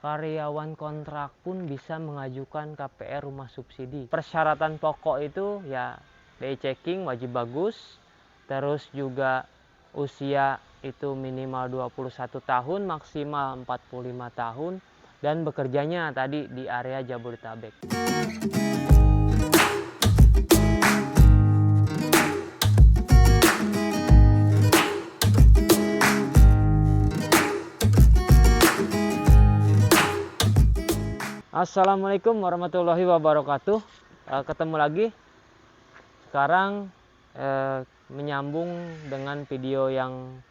karyawan kontrak pun bisa mengajukan KPR rumah subsidi. Persyaratan pokok itu ya BI checking wajib bagus, terus juga usia itu minimal 21 tahun, maksimal 45 tahun, dan bekerjanya tadi di area Jabodetabek. Assalamualaikum warahmatullahi wabarakatuh. Ketemu lagi. Sekarang menyambung dengan video yang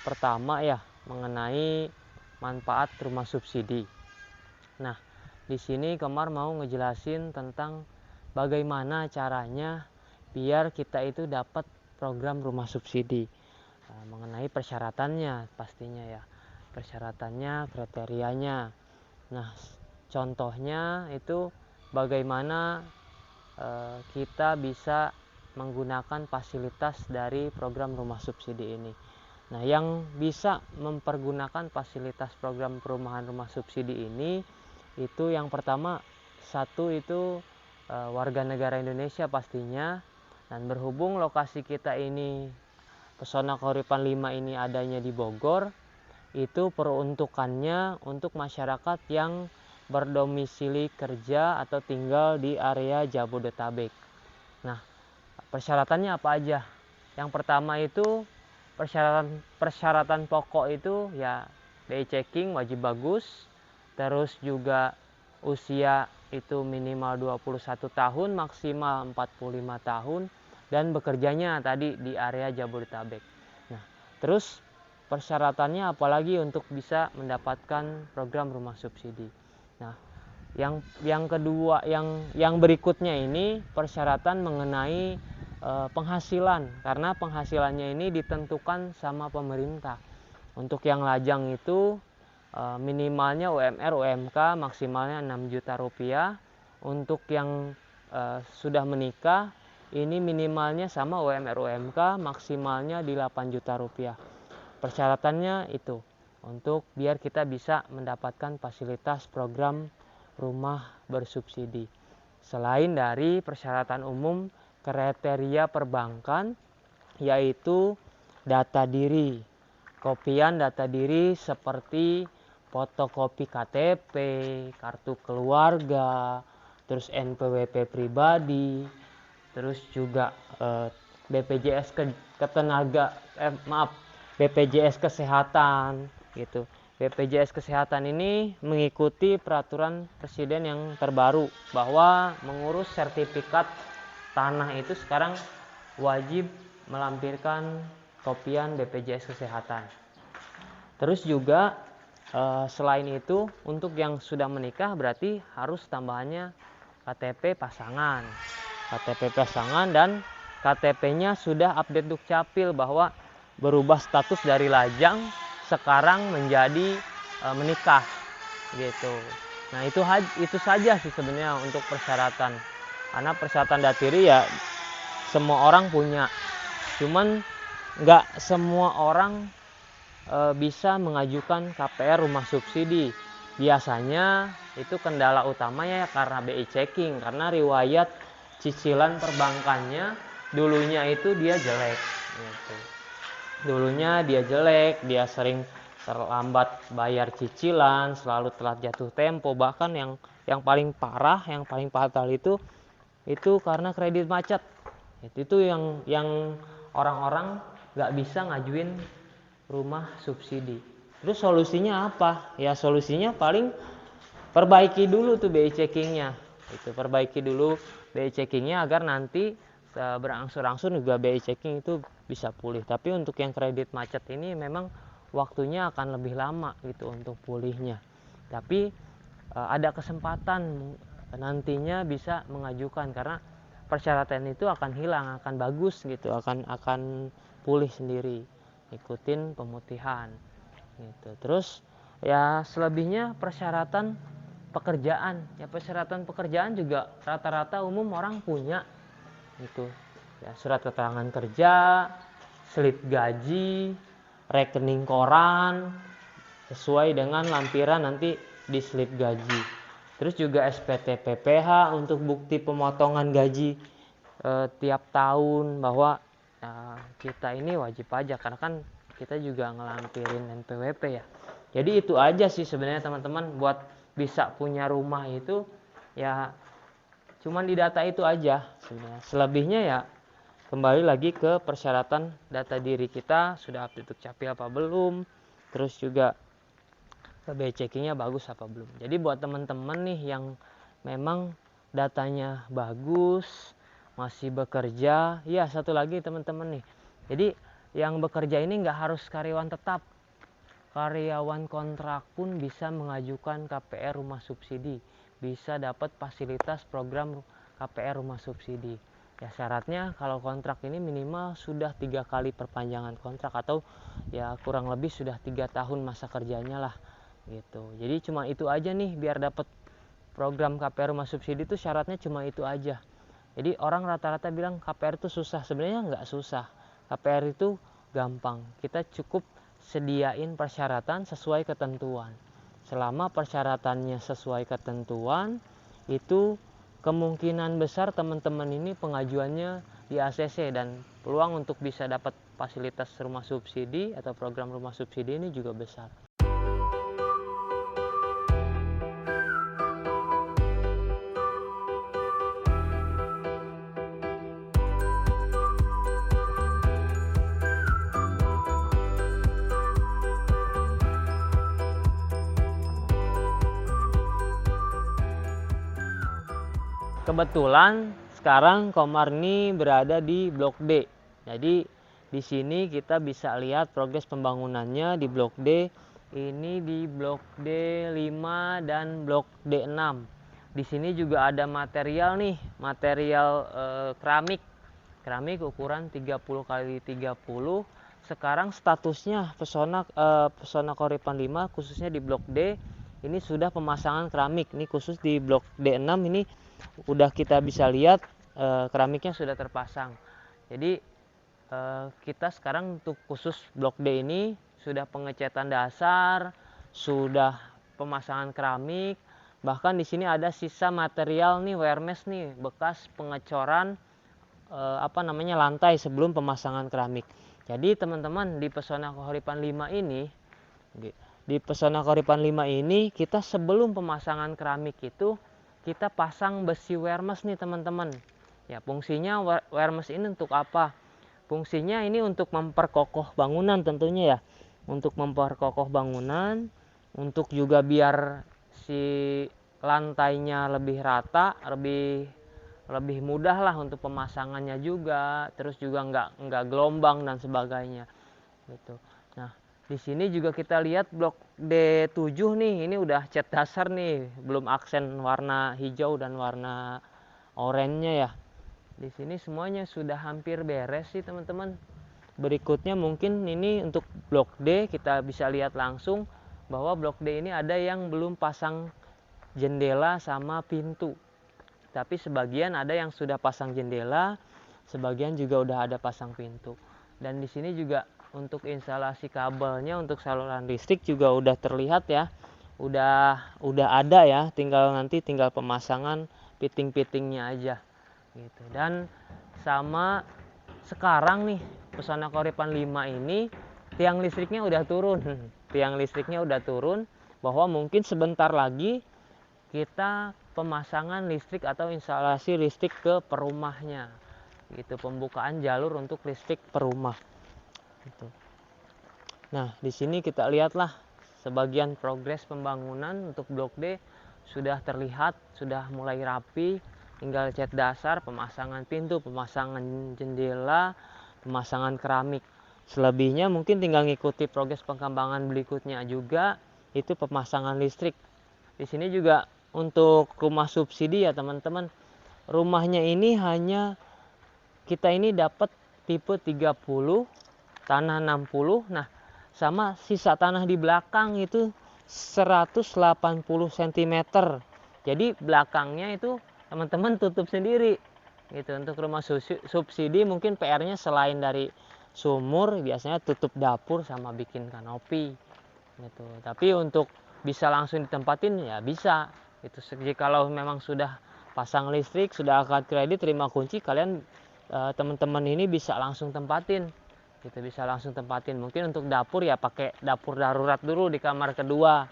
pertama ya, mengenai manfaat rumah subsidi. Nah, di sini Kemar mau ngejelasin tentang bagaimana caranya biar kita itu dapat program rumah subsidi. Mengenai persyaratannya pastinya ya. Persyaratannya, kriterianya. Nah, contohnya itu bagaimana kita bisa menggunakan fasilitas dari program rumah subsidi ini. Nah, yang bisa mempergunakan fasilitas program perumahan rumah subsidi ini itu yang pertama, satu itu warga negara Indonesia pastinya, dan berhubung lokasi kita ini Pesona Kahuripan 5 ini adanya di Bogor, itu peruntukannya untuk masyarakat yang berdomisili kerja atau tinggal di area Jabodetabek. Nah, persyaratannya apa aja? Yang pertama itu persyaratan pokok itu ya BI checking wajib bagus, terus juga usia itu minimal 21 tahun, maksimal 45 tahun, dan bekerjanya tadi di area Jabodetabek. Nah, terus persyaratannya apalagi untuk bisa mendapatkan program rumah subsidi. Nah, yang kedua, yang berikutnya ini persyaratan mengenai penghasilan, karena penghasilannya ini ditentukan sama pemerintah. Untuk yang lajang itu minimalnya UMR UMK maksimalnya 6 juta rupiah. Untuk yang sudah menikah ini minimalnya sama UMR UMK maksimalnya di 8 juta rupiah. Persyaratannya itu untuk biar kita bisa mendapatkan fasilitas program rumah bersubsidi. Selain dari persyaratan umum kriteria perbankan, yaitu data diri, kopian data diri seperti fotokopi KTP, kartu keluarga, terus NPWP pribadi, terus juga BPJS BPJS kesehatan gitu. BPJS kesehatan ini mengikuti peraturan presiden yang terbaru bahwa mengurus sertifikat tanah itu sekarang wajib melampirkan kopian BPJS kesehatan. Terus juga selain itu untuk yang sudah menikah berarti harus tambahannya KTP pasangan dan KTP-nya sudah update Dukcapil bahwa berubah status dari lajang sekarang menjadi menikah gitu. Nah, itu saja sih sebenarnya untuk persyaratan. Karena persyaratan datiri ya semua orang punya. Cuman nggak semua orang bisa mengajukan KPR rumah subsidi. Biasanya itu kendala utamanya ya karena BI checking, karena riwayat cicilan perbankannya dulunya itu dia jelek gitu. Dulunya dia jelek, dia sering terlambat bayar cicilan, selalu telat jatuh tempo, bahkan yang paling parah, yang paling fatal itu karena kredit macet. Itu yang orang-orang nggak bisa ngajuin rumah subsidi. Terus solusinya apa? Ya solusinya paling perbaiki dulu tuh BI checkingnya. Itu perbaiki dulu BI checkingnya agar nanti berangsur-angsur juga BI checking itu bisa pulih. Tapi untuk yang kredit macet ini memang waktunya akan lebih lama gitu untuk pulihnya. Tapi ada kesempatan nantinya bisa mengajukan karena persyaratan itu akan hilang, akan bagus gitu, akan pulih sendiri, ikutin pemutihan gitu. Terus ya selebihnya persyaratan pekerjaan, ya persyaratan pekerjaan juga rata-rata umum orang punya gitu ya, surat keterangan kerja, slip gaji, rekening koran sesuai dengan lampiran nanti di slip gaji. Terus juga SPT PPh untuk bukti pemotongan gaji tiap tahun, bahwa kita ini wajib pajak karena kan kita juga ngelampirin NPWP ya. Jadi itu aja sih sebenarnya teman-teman, buat bisa punya rumah itu ya cuman di data itu aja sebenarnya. Selebihnya ya kembali lagi ke persyaratan data diri kita, sudah update Dukcapil apa belum, terus juga KB checkingnya bagus apa belum. Jadi buat teman-teman nih yang memang datanya bagus, masih bekerja, ya satu lagi teman-teman nih. Jadi yang bekerja ini nggak harus karyawan tetap. Karyawan kontrak pun bisa mengajukan KPR rumah subsidi, bisa dapat fasilitas program KPR rumah subsidi. Ya syaratnya kalau kontrak ini minimal sudah 3 kali perpanjangan kontrak, atau ya kurang lebih sudah 3 tahun masa kerjanya lah gitu. Jadi cuma itu aja nih, biar dapat program KPR rumah subsidi itu syaratnya cuma itu aja. Jadi orang rata-rata bilang KPR itu susah, sebenarnya nggak susah. KPR itu gampang, kita cukup sediain persyaratan sesuai ketentuan. Selama persyaratannya sesuai ketentuan, itu kemungkinan besar teman-teman ini pengajuannya di ACC, dan peluang untuk bisa dapat fasilitas rumah subsidi atau program rumah subsidi ini juga besar. Kebetulan sekarang Komar ini berada di Blok D. Jadi di sini kita bisa lihat progres pembangunannya di Blok D. Ini di Blok D5 dan Blok D6. Di sini juga ada material nih, material keramik. Keramik ukuran 30 x 30. Sekarang statusnya Pesona Kahuripan 5 khususnya di Blok D ini sudah pemasangan keramik. Ini khusus di Blok D6 ini udah kita bisa lihat keramiknya sudah terpasang. Jadi kita sekarang untuk khusus Blok D ini sudah pengecatan dasar, sudah pemasangan keramik, bahkan di sini ada sisa material nih wear mesh nih, bekas pengecoran lantai sebelum pemasangan keramik. Jadi teman-teman di Pesona Kahuripan 5 ini, kita sebelum pemasangan keramik itu kita pasang besi wear mesh nih teman-teman. Ya fungsinya wear mesh ini untuk apa? Fungsinya ini untuk memperkokoh bangunan tentunya ya. Untuk memperkokoh bangunan, untuk juga biar si lantainya lebih rata, lebih mudah lah untuk pemasangannya juga, terus juga nggak gelombang dan sebagainya gitu. Nah di sini juga kita lihat Blok D7 nih, ini udah cat dasar nih, belum aksen warna hijau dan warna oranye ya. Di sini semuanya sudah hampir beres sih teman-teman. Berikutnya mungkin ini untuk Blok D, kita bisa lihat langsung bahwa Blok D ini ada yang belum pasang jendela sama pintu. Tapi sebagian ada yang sudah pasang jendela, sebagian juga udah ada pasang pintu. Dan di sini juga untuk instalasi kabelnya untuk saluran listrik juga udah terlihat ya. Udah ada ya, tinggal pemasangan fitting-fittingnya aja gitu. Dan sama sekarang nih Pesona Kahuripan 5 ini tiang listriknya udah turun. Tiang listriknya udah turun, bahwa mungkin sebentar lagi kita pemasangan listrik atau instalasi listrik ke perumahnya gitu, pembukaan jalur untuk listrik perumah gitu. Nah di sini kita lihatlah sebagian progres pembangunan untuk Blok D sudah terlihat, sudah mulai rapi, tinggal cat dasar, pemasangan pintu, pemasangan jendela, pemasangan keramik. Selebihnya mungkin tinggal ngikuti progres pengembangan berikutnya juga, itu pemasangan listrik. Di sini juga untuk rumah subsidi ya teman-teman, rumahnya ini hanya kita ini dapat tipe 30, tanah 60. Nah sama sisa tanah di belakang itu 180 cm. Jadi belakangnya itu teman-teman tutup sendiri gitu. Untuk rumah subsidi mungkin PR-nya selain dari sumur, biasanya tutup dapur sama bikin kanopi gitu. Tapi untuk bisa langsung ditempatin ya bisa. Itu kalau memang sudah pasang listrik, sudah akad kredit, terima kunci, kalian teman-teman ini bisa langsung tempatin. Gitu, bisa langsung tempatin. Mungkin untuk dapur ya pakai dapur darurat dulu di kamar kedua.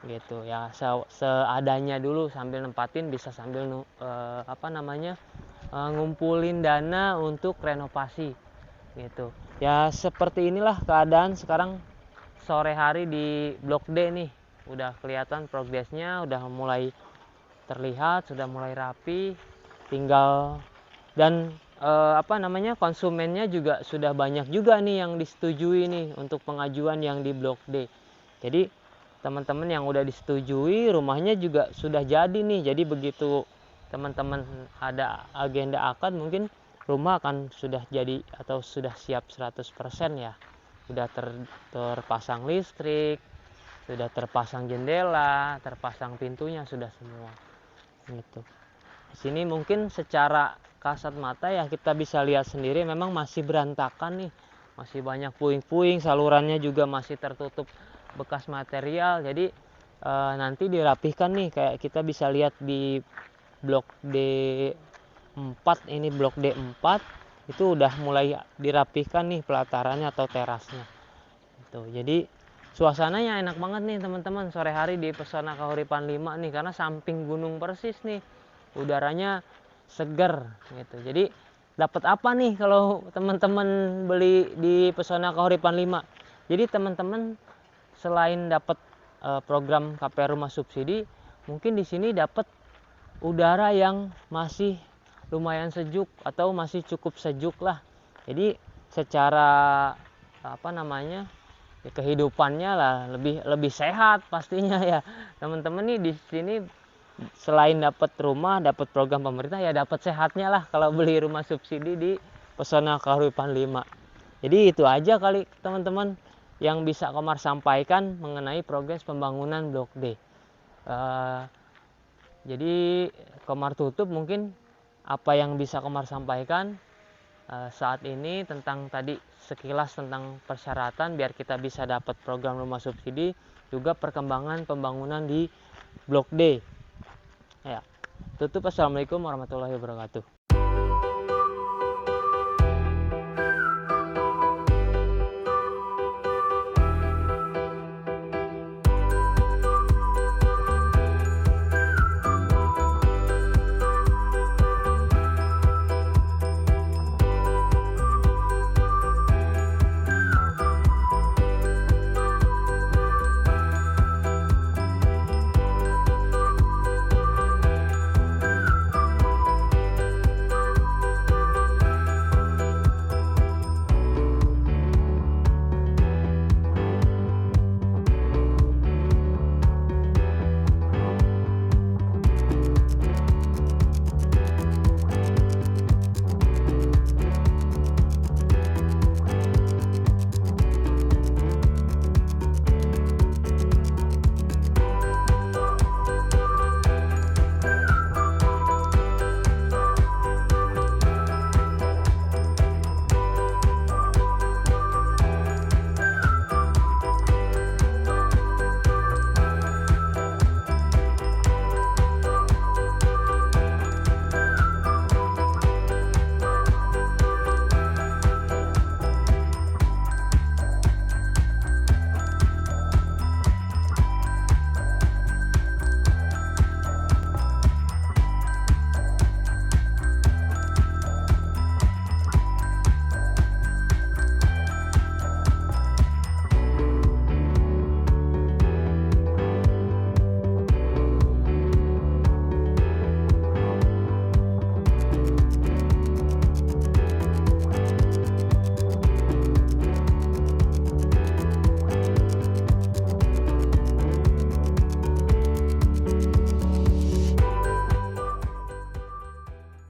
Gitu ya, seadanya dulu sambil nempatin, bisa sambil ngumpulin dana untuk renovasi gitu ya. Seperti inilah keadaan sekarang sore hari di Blok D nih. Udah kelihatan progresnya, udah mulai terlihat, sudah mulai rapi, tinggal dan konsumennya juga sudah banyak juga nih yang disetujui nih untuk pengajuan yang di Blok D. Jadi teman-teman yang udah disetujui rumahnya juga sudah jadi nih. Jadi begitu teman-teman ada agenda akad, mungkin rumah akan sudah jadi atau sudah siap 100% ya. Sudah terpasang listrik, sudah terpasang jendela, terpasang pintunya, sudah semua. Gitu. Di sini mungkin secara kasat mata ya kita bisa lihat sendiri memang masih berantakan nih. Masih banyak puing-puing, salurannya juga masih tertutup bekas material. Jadi nanti dirapihkan nih, kayak kita bisa lihat di Blok D4 ini, Blok D4 itu udah mulai dirapihkan nih pelatarannya atau terasnya. Gitu. Jadi suasananya enak banget nih teman-teman sore hari di Pesona Kahuripan 5 nih, karena samping gunung persis nih. Udaranya seger gitu. Jadi dapat apa nih kalau teman-teman beli di Pesona Kahuripan 5? Jadi teman-teman selain dapat program KPR Rumah Subsidi, mungkin di sini dapat udara yang masih lumayan sejuk atau masih cukup sejuk lah. Jadi secara kehidupannya lah lebih sehat pastinya ya. Teman-teman nih di sini selain dapat rumah, dapat program pemerintah, ya dapat sehatnya lah kalau beli rumah subsidi di Pesona Kahuripan 5. Jadi itu aja kali teman-teman yang bisa Komar sampaikan mengenai progres pembangunan Blok D. Jadi Komar tutup mungkin apa yang bisa Komar sampaikan saat ini tentang tadi sekilas tentang persyaratan biar kita bisa dapat program rumah subsidi, juga perkembangan pembangunan di Blok D. Ya, tutup. Assalamualaikum warahmatullahi wabarakatuh.